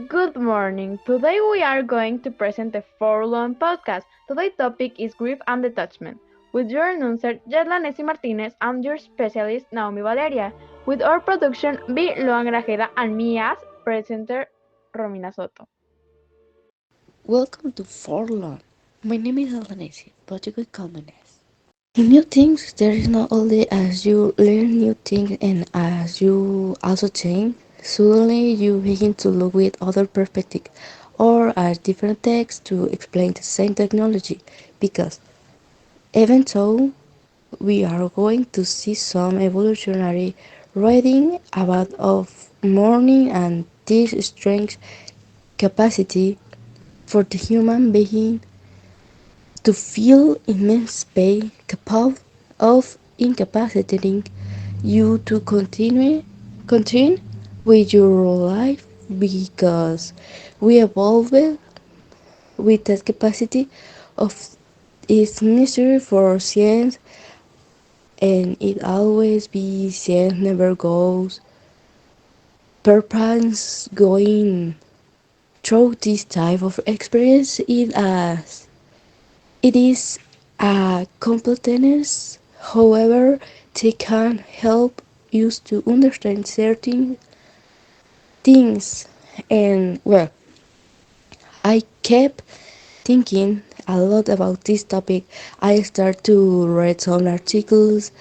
Good morning. Today we are going to present the Forlorn podcast. Today's topic is grief and detachment. With your announcer Yetla Nessi Martinez and your specialist Naomi Valeria. With our production B. Luan Grajeda and me as presenter Romina Soto. Welcome to Forlorn. My name is Alanesi, but you could call me Ness. In new things, there is not only as you learn new things and as you also change, suddenly you begin to look with other perspective or at different texts to explain the same technology because even so, we are going to see some evolutionary writing about of mourning and this strength capacity for the human being to feel immense pain capable of incapacitating you to continue with your life because we evolved with that capacity of its necessary for science and it always be science never goes purpose going through this type of experience it as it is a completeness, however, they can help us to understand certain things. And well, I kept thinking a lot about this topic. I started to read some articles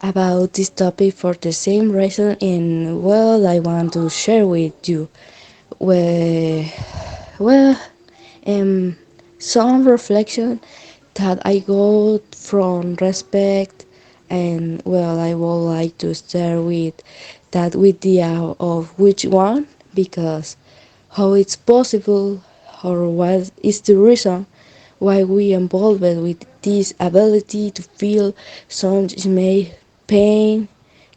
about this topic for the same reason, and well, I want to share with you. Well, well, um, some reflection that I got from respect, and well, I would like to start with that idea of which one because how it's possible or what is the reason why we involved with this ability to feel some may pain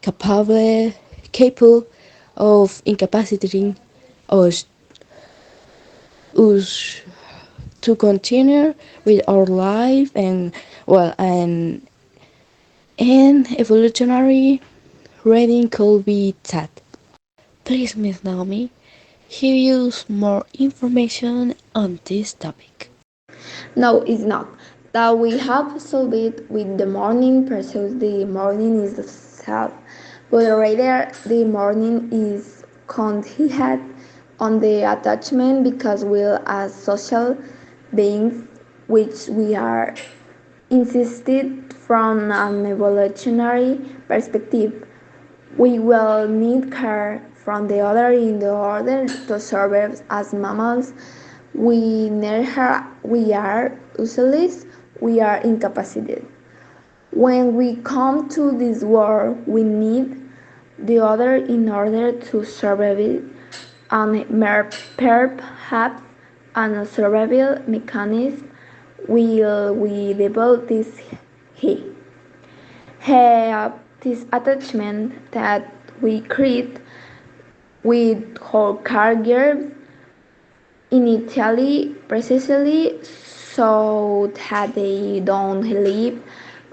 capable of incapacitating us us to continue with our life and well and evolutionary reading could be that. Please, Miss Naomi, give us more information on this topic. No, it's not. That we have solved it with the morning pursues the morning is the self, but rather the morning is contingent on the attachment because we as social beings which we are insisted from an evolutionary perspective we will need care from the other in the order to survive as mammals. We are useless, we are incapacitated. When we come to this world, we need the other in order to survive, and perhaps a survival mechanism will we develop this he have this attachment that we create with our caregivers initially precisely so that they don't leave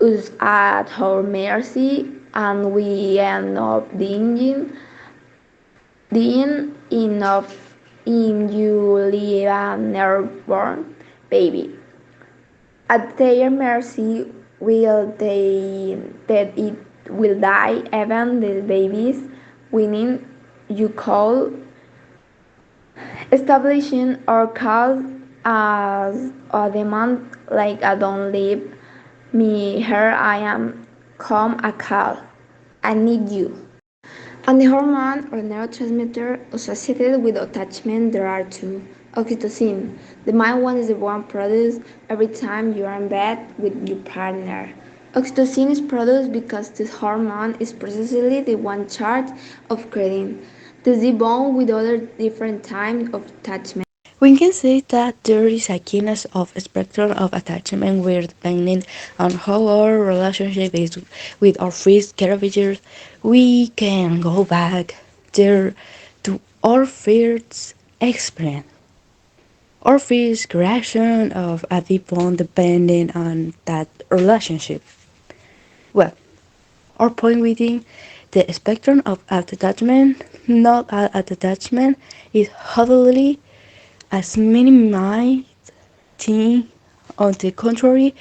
us at our mercy and we end up dying enough in you leave a newborn baby. At their mercy will they that it will die even the babies winning you call establishing our cause as a demand like I don't leave me here I am come a call. I need you. And the hormone or neurotransmitter associated with attachment there are two. Oxytocin. The main one is the one produced every time you are in bed with your partner. Oxytocin is produced because this hormone is precisely the one charged of creating the bond with other different types of attachment. We can say that there is a keenness of spectrum of attachment where depending on how our relationship is with our first caregivers, we can go back there to our first experience. Our first reaction of a deep bond depending on that relationship. Well, our point within The spectrum of attachment, not all attachment, is heavily as minimized thing. On the contrary,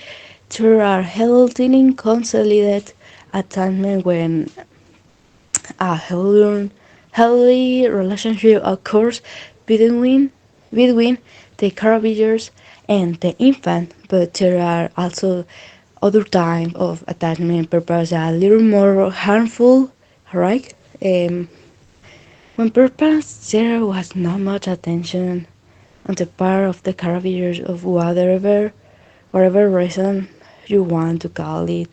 there are healthy consolidated attachment when a healthy relationship occurs between between the caregivers and the infant, but there are also other types of attachment purpose a little more harmful, right? When purpose there was not much attention on the part of the caregivers of whatever reason you want to call it.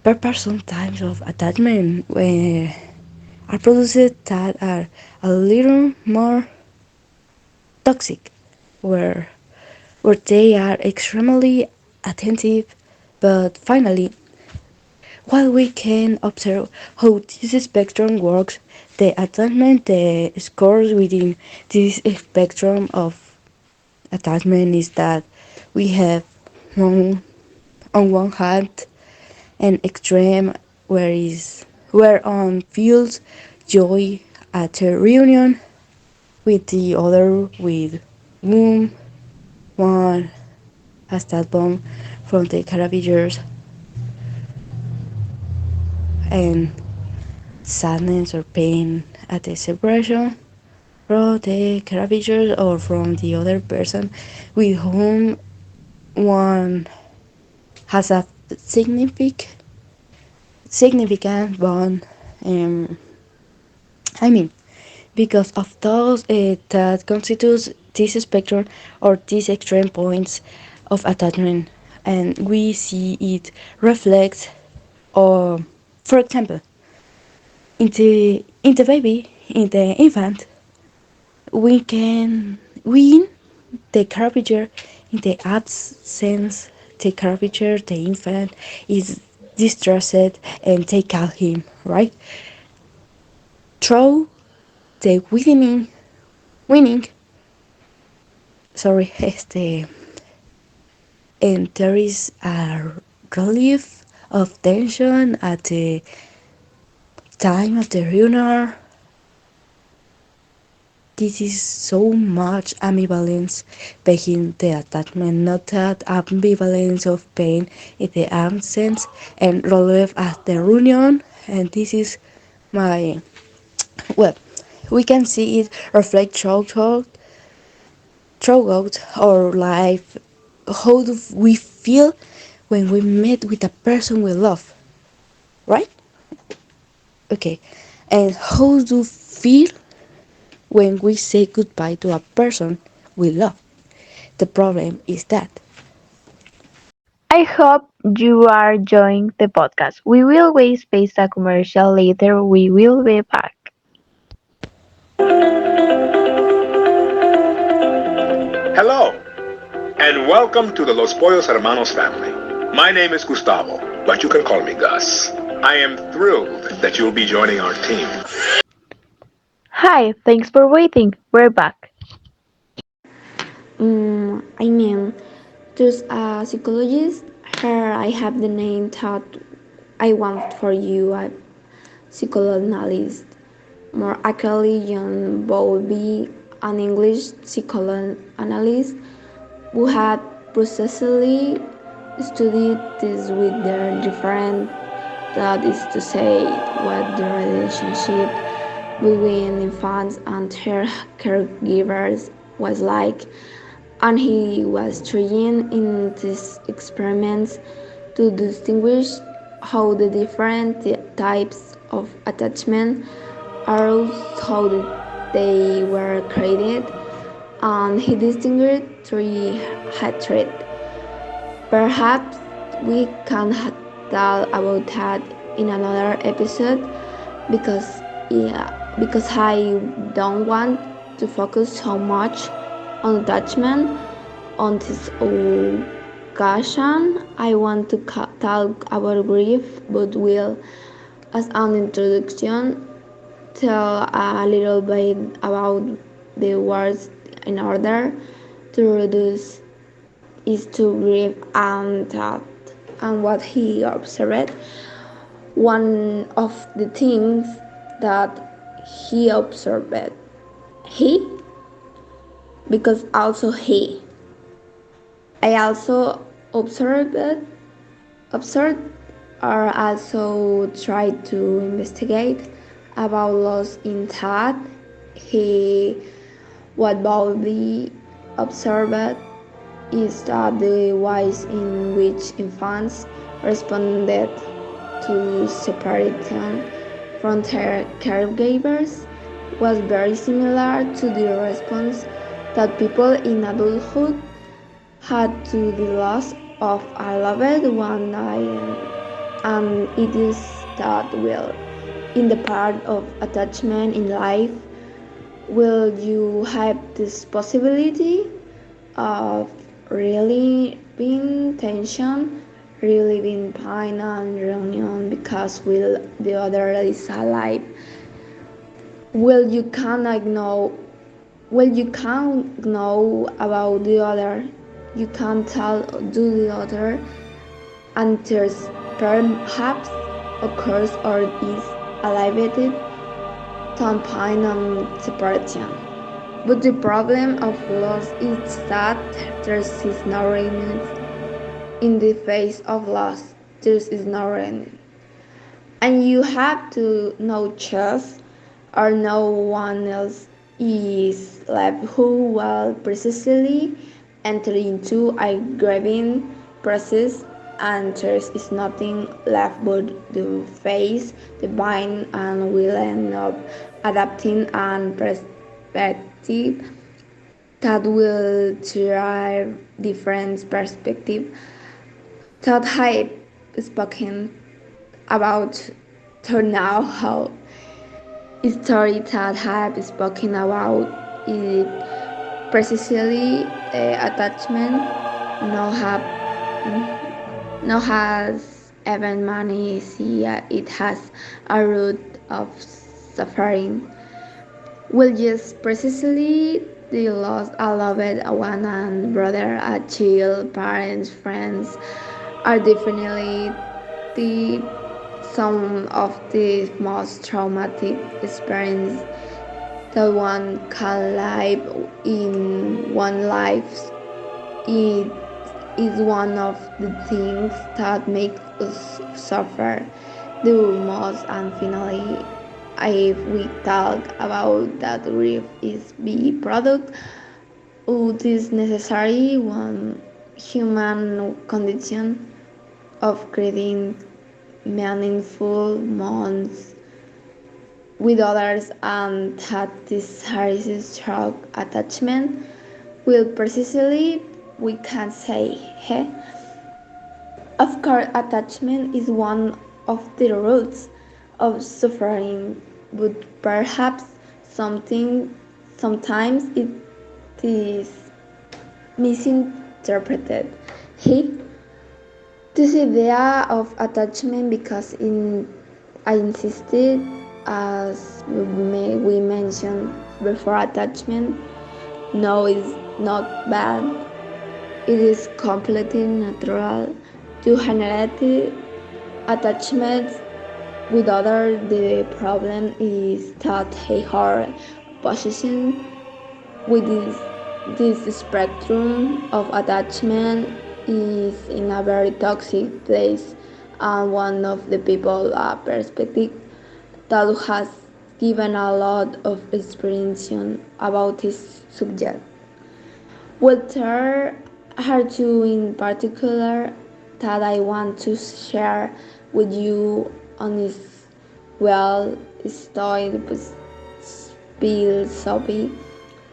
Purpose sometimes of attachment are produced that are a little more toxic, where they are extremely attentive, but finally, while we can observe how this spectrum works, the attachment the scores within this spectrum of attachment is that we have one, on one hand an extreme where on feels joy at a reunion with the other with whom one has that bomb from the Carabiners and sadness or pain at the separation from the Carabiners or from the other person with whom one has a significant bond. Um, I mean, because of those that constitutes this spectrum or these extreme points of attachment, and we see it reflects, or for example, in the baby, in the infant, we can win the curvature in the absence. The curvature, the infant is distressed, and they call him right through the winning sorry, and there is a relief of tension at the time of the funeral. This is so much ambivalence behind the attachment, not that ambivalence of pain in the absence and relief at the reunion. And this is my, well, we can see it reflect throughout our life. How do we feel when we meet with a person we love, right? Okay, and how do we feel when we say goodbye to a person we love? The problem is that I hope you are enjoying the podcast. We will wait space a commercial later. We will be back. Hello, and welcome to the Los Pollos Hermanos family. My name is Gustavo, but you can call me Gus. I am thrilled that you'll be joining our team. Hi, thanks for waiting. We're back. I mean, just a psychologist. Here I have the name thought I want for you a psychoanalyst. More accurately, John Bowlby, an English psychoanalyst who had precisely studied this with their different, that is to say, what the relationship between infants and their caregivers was like, and he was trying in these experiments to distinguish how the different types of attachment arose, how they were created, and he distinguished three hatred. Perhaps we can tell about that in another episode because because I don't want to focus so much on attachment on this occasion. I want to talk about grief, but will, as an introduction, tell a little bit about the words in order to reduce is to grieve and that and what he observed. one of the things that he observed. He, because also he. I also observed observed or also tried to investigate about loss in thought. He what boldly observed is that the ways in which infants responded to separation from their caregivers was very similar to the response that people in adulthood had to the loss of a loved one, and it is that will in the part of attachment in life will you have this possibility of relieving tension, relieving pain and reunion because will the other is alive. Will you cannot know well you can't know about the other. You can't tell to the other and there's perhaps occurs or is alleviated some pain and separation. But the problem of loss is that there is no relief in the face of loss. There is no relief. And you have to no choice or no one else is left who will precisely enter into a grieving process and there is nothing left but the face, the mind and will end up adapting and perspective that will derive different perspective that I spoken about to now how story that have spoken about it precisely attachment no have no has even money see it has a root of suffering will just precisely the loss a loved one and brother a child parents friends are definitely the some of the most traumatic experience that one can live in one life. It is one of the things that make us suffer the most and finally if we talk about that grief is the product of this necessary one human condition of creating meaningful bonds with others and that this strong attachment will precisely we can say hey of course attachment is one of the roots of suffering but perhaps something sometimes it is misinterpreted hey this idea of attachment because I insisted as we mentioned before attachment no is not bad it is completely natural to generate attachments with others the problem is that they are possession with this spectrum of attachment is in a very toxic place and one of the people perspective that has given a lot of experience about this subject. Well, there are two in particular that I want to share with you on this well story philosophy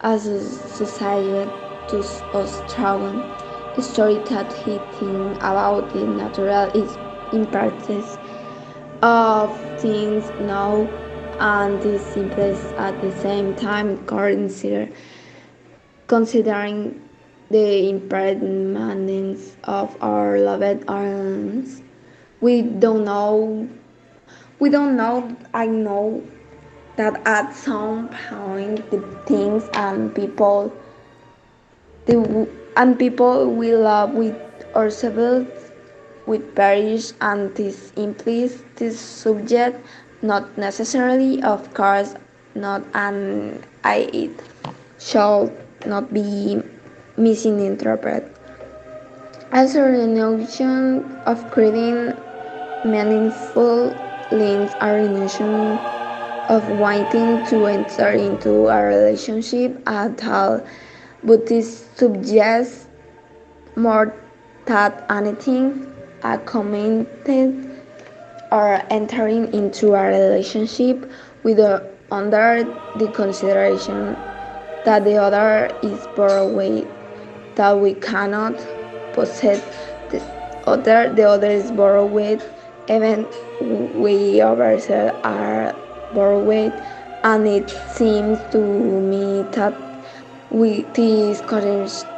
as a society to struggle. The story that he thinks about the natural is impertinence of things now and the simplest at the same time considering the impermanence of our loved arms. We don't know I know that at some point the things and people we love with ourselves with perish, and this implies this subject, not necessarily, of course, not an I it shall not be misinterpreted. Also, the notion of creating meaningful links are a notion of wanting to enter into a relationship at all, but this suggests more than anything a committed or entering into a relationship with the, under the consideration that the other is borrowed away, that we cannot possess the other is borrowed with, even we ourselves are borrowed with, and it seems to me that with this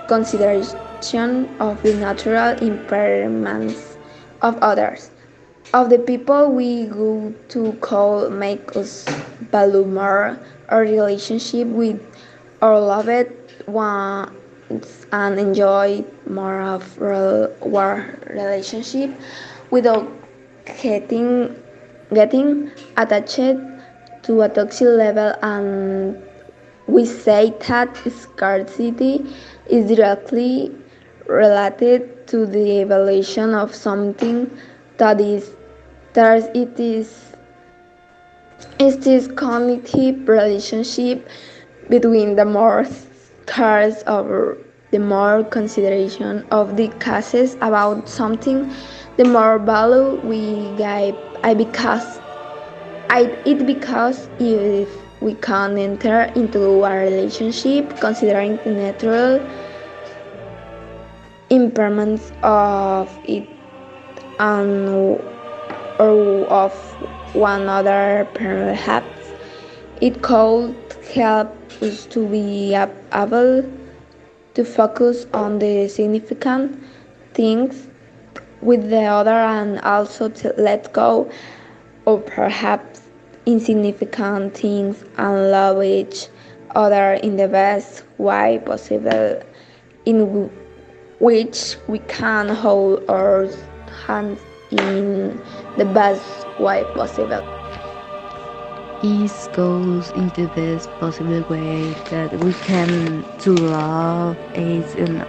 consideration of the natural impairments of others, of the people we go to call, make us value more our relationship with our loved ones and enjoy more of our relationship without getting getting attached to a toxic level, and we say that scarcity is directly related to the evaluation of something, that is, that is this cognitive relationship between the more cares or the more consideration of the cases about something, the more value we give. Because if we can enter into a relationship considering the natural impairments of it and or of one another, perhaps it could help us to be able to focus on the significant things with the other, and also to let go of perhaps insignificant things and love each other in the best way possible, in which we can hold our hands in the best way possible. It goes into this possible way that we can to love is an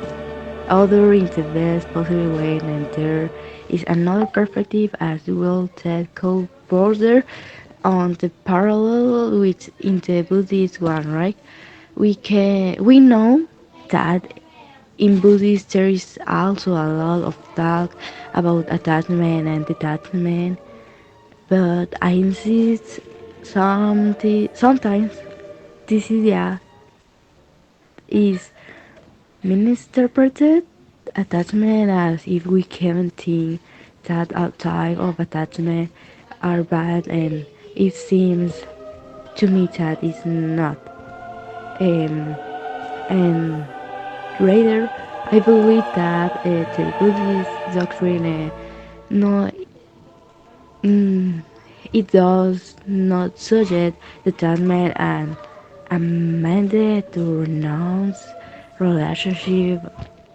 other in the best possible way, and there is another perspective as well that go further on the parallel with in the Buddhist one, right? We know that in Buddhist there is also a lot of talk about attachment and detachment, but I insist sometimes this idea is misinterpreted attachment as if we can think that a type of attachment are bad, and it seems to me that it's not. Um, and rather, I believe that the Buddhist doctrine no, mm, it does not suggest detachment and a mandate to renounce relationship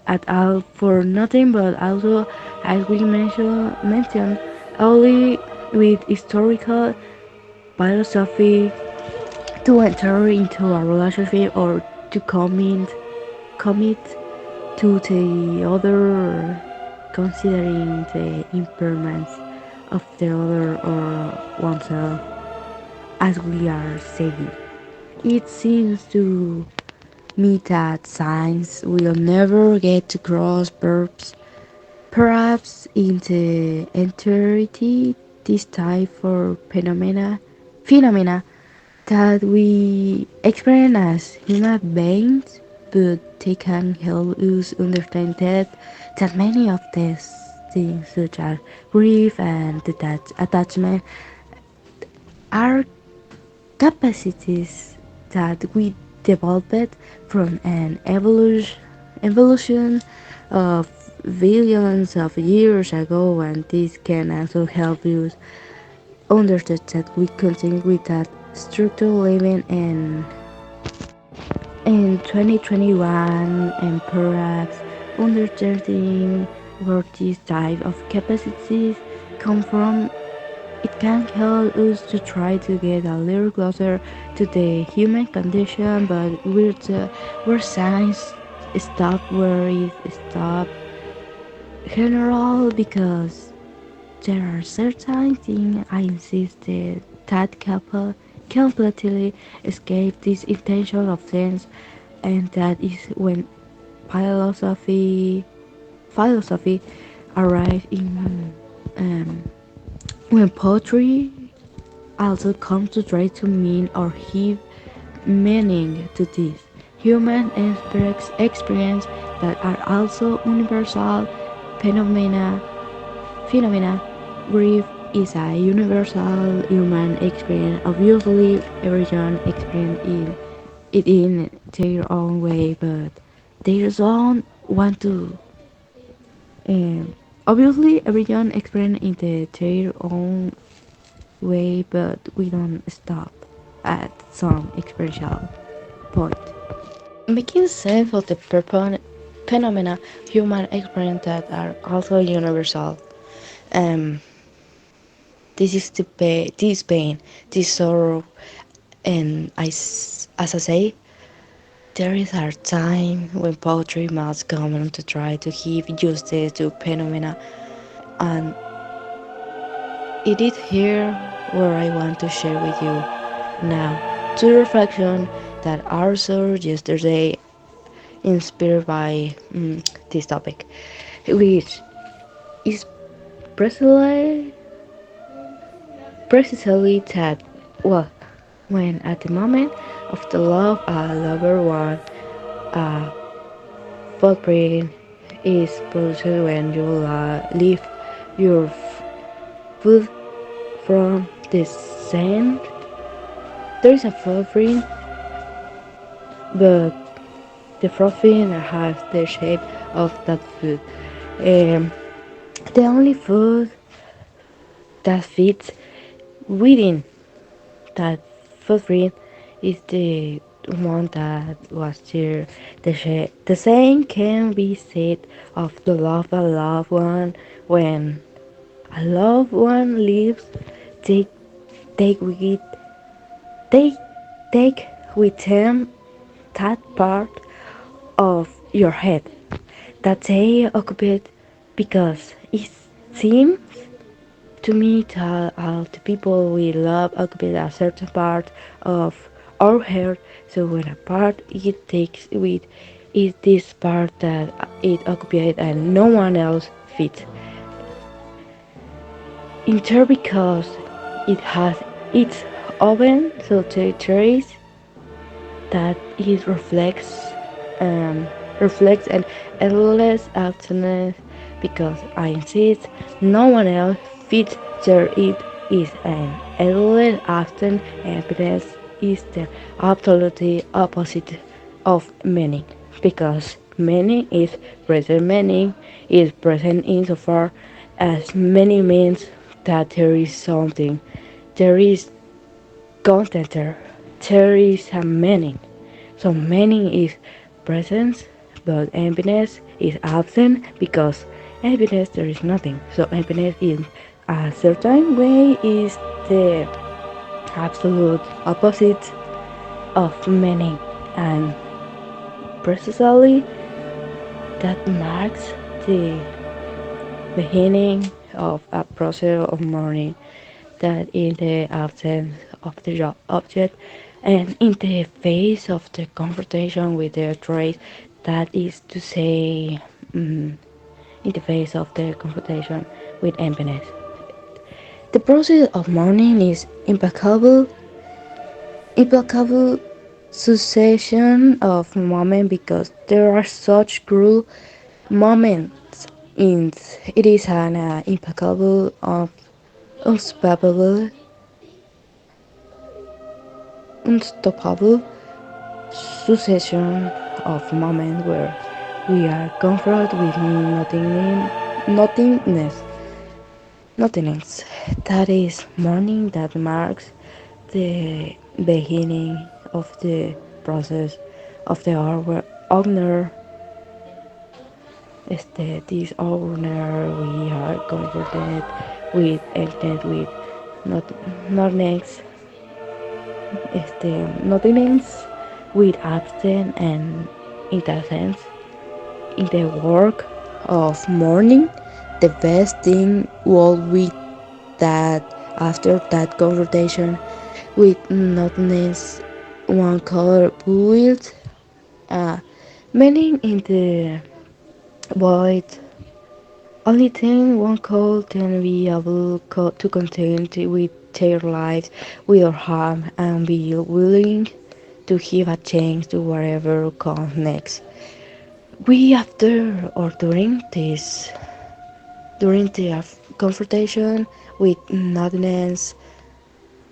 at all for nothing, but also, as we mentioned only with historical philosophy to enter into a relationship or to commit to the other, considering the impairments of the other or oneself, as we are saying. It seems to me that science will never get to cross verbs. Perhaps in the entirety, this type of phenomena that we experience as human beings, but they can help us understand that many of these things, such as grief and attachment, are capacities that we developed from an evolution of billions of years ago, and this can also help you understand that we continue with that structure living in 2021, and perhaps understanding where this type of capacities come from. It can help us to try to get a little closer to the human condition, but where science stop where it stop general because there are certain things I insisted that completely escape this intention of sense, and that is when philosophy arrived in um, when poetry also comes to try to mean or give meaning to this human experience that are also universal phenomena. Grief is a universal human experience. Obviously, everyone experiences it in their own way, but they don't want to. Um, Obviously, everyone experiences their own way, but we don't stop at some experiential point. Making sense of the phenomena human experience that are also universal. Um, this is this pain, this sorrow, and as I say, there is a time when poetry must come to try to give justice to phenomena, and it is here where I want to share with you now two reflections that are so yesterday inspired by this topic, which is precisely that, well, when at the moment of the love a lover one, a footprint is produced when you leave your foot from the sand. There is a footprint, but the footprint has the shape of that foot. Um, the only foot that fits within that footprint is the one that was there. The same can be said of the love a loved one. When a loved one leaves, they take with they take with them that part of your head that they occupied, because it seems to me that all the people we love occupy a certain part of our heart. So when a part it takes with is this part that it occupied and no one else fits in there because it has its own so territories that it reflects an endless absence, because I insist no one else fits there. It is an endless absence. Happiness is the absolutely opposite of meaning, because meaning is present. Meaning is present insofar as meaning means that there is something, there is content there, there is a meaning. So meaning is presence, but emptiness is absent, because emptiness there is nothing. So emptiness in a certain way is the absolute opposite of meaning, and precisely that marks the beginning of a process of mourning, that in the absence of the object and in the face of the confrontation with the trace, that is to say, in the face of the confrontation with emptiness. The process of mourning is implacable succession of moments, because there are such cruel moments in it is an implacable, unstoppable, unstoppable succession of moments where we are confronted with nothingness, nothingness. That is mourning that marks the beginning of the process of the owner this owner we are confronted with ended with not not next nothing else with absent and in that sense in the work of morning the best thing will be that after that confrontation with nothingness one color built uh, meaning in the void. Only thing one could can be able to continue with their lives without harm and be willing to give a chance to whatever comes next. We after or during the confrontation with nothingness,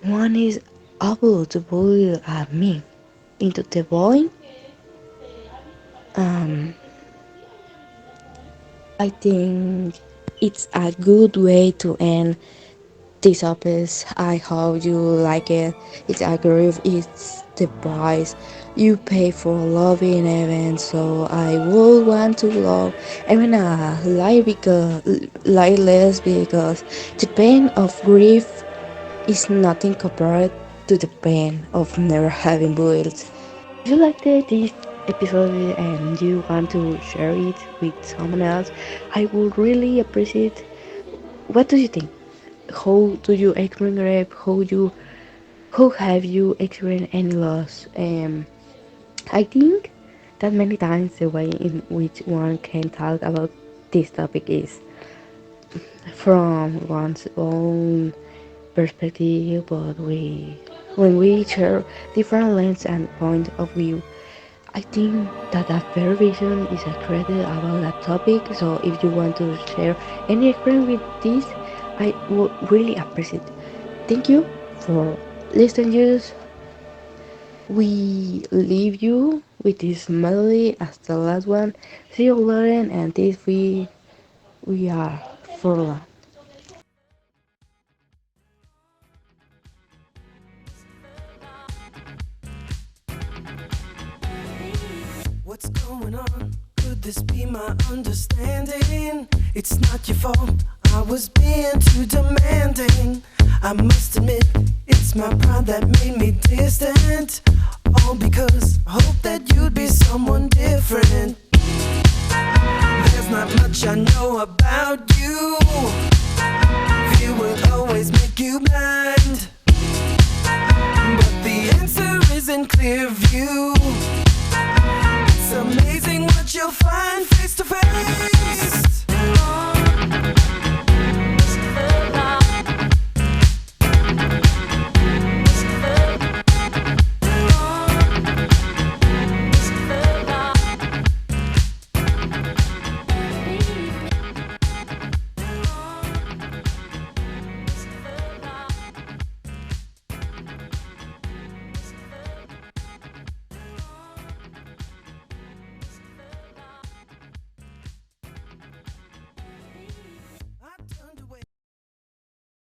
one is able to build a me into the void. Um, I think it's a good way to end this office. I hope you like it. It's agree it's the price you pay for loving events. So I would want to love even a lie because lie less because the pain of grief is nothing compared to the pain of never having built. If you liked this episode and you want to share it with someone else, I would really appreciate. What do you think? How do you experience grief? How have you experienced any loss? I think that many times the way in which one can talk about this topic is from one's own perspective, but when we share different lens and point of view, I think that a fair vision is a credit about that topic. So if you want to share any experience with this, I would really appreciate it. Thank you for listening. We leave you with this melody as the last one. See you later, and this we are for life. What's going on? Could this be my understanding? It's not your fault, I was being too demanding. I must admit, it's my pride that made me distant. All because I hope that you'd be someone different. There's not much I know about you. Fear will always make you blind. But the answer is in clear view. It's amazing what you'll find face to face.